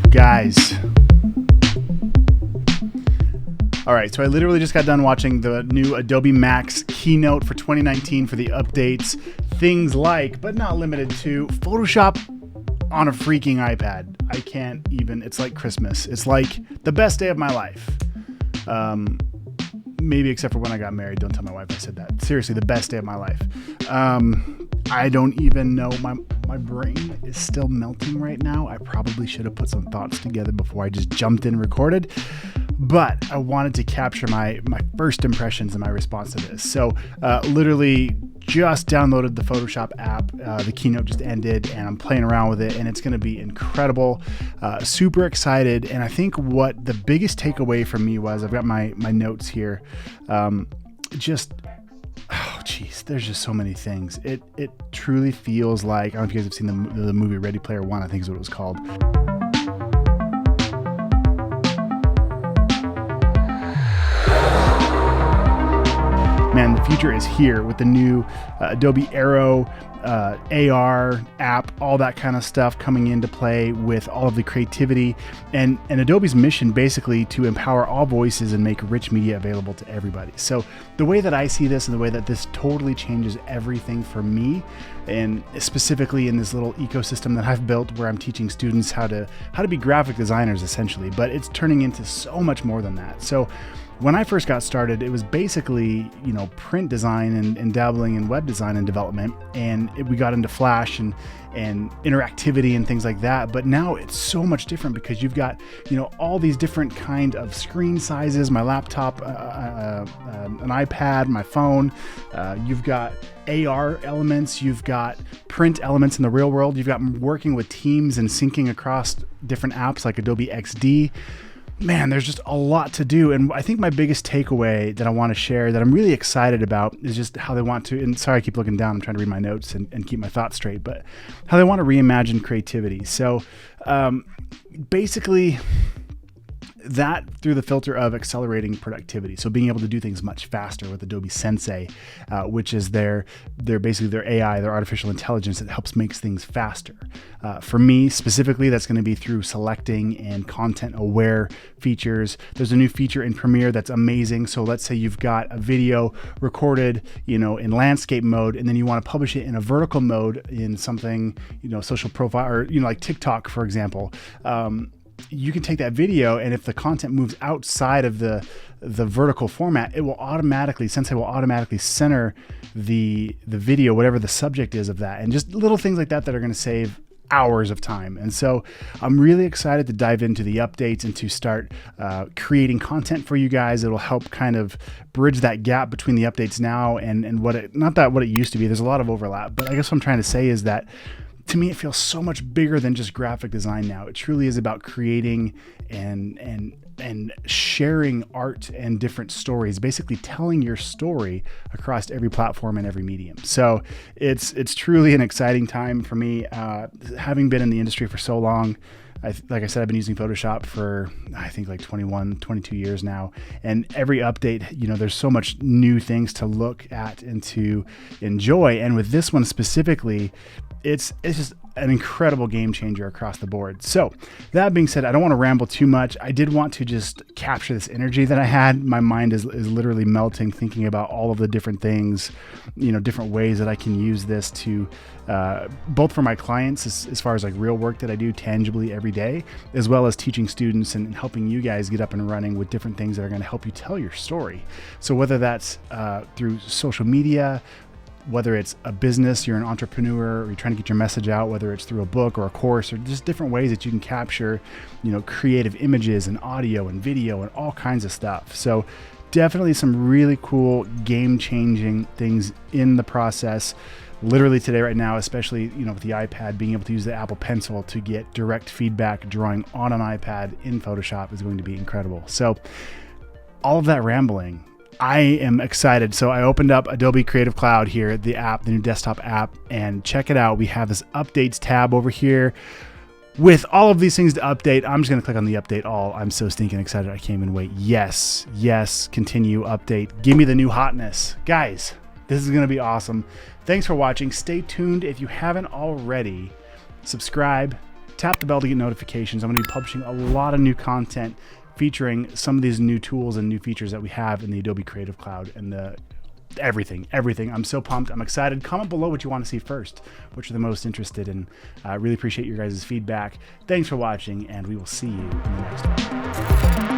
Guys. All right, so I literally just got done watching the new Adobe MAX keynote for 2019 for the updates. Things like, but not limited to, Photoshop on a freaking iPad. I can't even, it's like Christmas. It's like the best day of my life. Maybe except for when I got married. Don't tell my wife I said that. Seriously, the best day of my life. I don't even know. My brain is still melting right now. I probably should have put some thoughts together before I just jumped in and recorded. But I wanted to capture my first impressions and my response to this. So literally just downloaded the Photoshop app. The keynote just ended and I'm playing around with it and it's going to be incredible. Super excited. And I think what the biggest takeaway for me was, I've got my notes here. Oh geez, there's just so many things. It truly feels like, I don't know if you guys have seen the movie Ready Player One, I think is what it was called. Man, the future is here with the new Adobe Aero, AR app, all that kind of stuff coming into play with all of the creativity and Adobe's mission basically to empower all voices and make rich media available to everybody. So the way that I see this and the way that this totally changes everything for me, and specifically in this little ecosystem that I've built where I'm teaching students how to be graphic designers essentially, but it's turning into so much more than that. So when I first got started, it was basically, print design and dabbling in web design and development. And we got into Flash and interactivity and things like that. But now it's so much different because you've got, all these different kind of screen sizes, my laptop, an iPad, my phone. You've got AR elements, you've got print elements in the real world. You've got working with teams and syncing across different apps like Adobe XD. Man, there's just a lot to do. And I think my biggest takeaway that I want to share that I'm really excited about is just how they want to, and sorry, I keep looking down, I'm trying to read my notes and keep my thoughts straight, but how they want to reimagine creativity. So basically that through the filter of accelerating productivity. So being able to do things much faster with Adobe Sensei, which is their basically their AI, their artificial intelligence that helps make things faster. For me specifically, that's going to be through selecting and content aware features. There's a new feature in Premiere that's amazing. So let's say you've got a video recorded, in landscape mode, and then you want to publish it in a vertical mode in something, social profile or, like TikTok, for example. You can take that video, and if the content moves outside of the vertical format, Sensei will automatically center the video, whatever the subject is of that, and just little things like that are going to save hours of time. And so I'm really excited to dive into the updates and to start creating content for you guys. It'll help kind of bridge that gap between the updates now and what it used to be. There's a lot of overlap, but I guess what I'm trying to say is that to me, it feels so much bigger than just graphic design now. It truly is about creating and sharing art and different stories, basically telling your story across every platform and every medium. So it's truly an exciting time for me. Having been in the industry for so long, like I said, I've been using Photoshop for, I think, like 21, 22 years now. And every update, there's so much new things to look at and to enjoy. And with this one specifically, it's just an incredible game changer across the board. So that being said, I don't want to ramble too much. I did want to just capture this energy that I had. My mind is literally melting thinking about all of the different things, different ways that I can use this to both for my clients as far as like real work that I do tangibly every day, as well as teaching students and helping you guys get up and running with different things that are going to help you tell your story. So whether that's through social media, whether it's a business, you're an entrepreneur, or you're trying to get your message out, whether it's through a book or a course, or just different ways that you can capture, creative images and audio and video and all kinds of stuff. So definitely some really cool game-changing things in the process. Literally today, right now, especially, with the iPad, being able to use the Apple Pencil to get direct feedback drawing on an iPad in Photoshop is going to be incredible. So all of that rambling, I am excited. So I opened up Adobe Creative Cloud here, the app, the new desktop app, and check it out. We have this updates tab over here with all of these things to update. I'm just going to click on the update all. I'm so stinking excited. I can't even wait. Yes, continue, update. Give me the new hotness. Guys, this is going to be awesome. Thanks for watching. Stay tuned. If you haven't already, subscribe, tap the bell to get notifications. I'm going to be publishing a lot of new content featuring some of these new tools and new features that we have in the Adobe Creative Cloud and everything. I'm so pumped. I'm excited. Comment below what you want to see first, which you're the most interested in. I really appreciate your guys' feedback. Thanks for watching, and we will see you in the next one.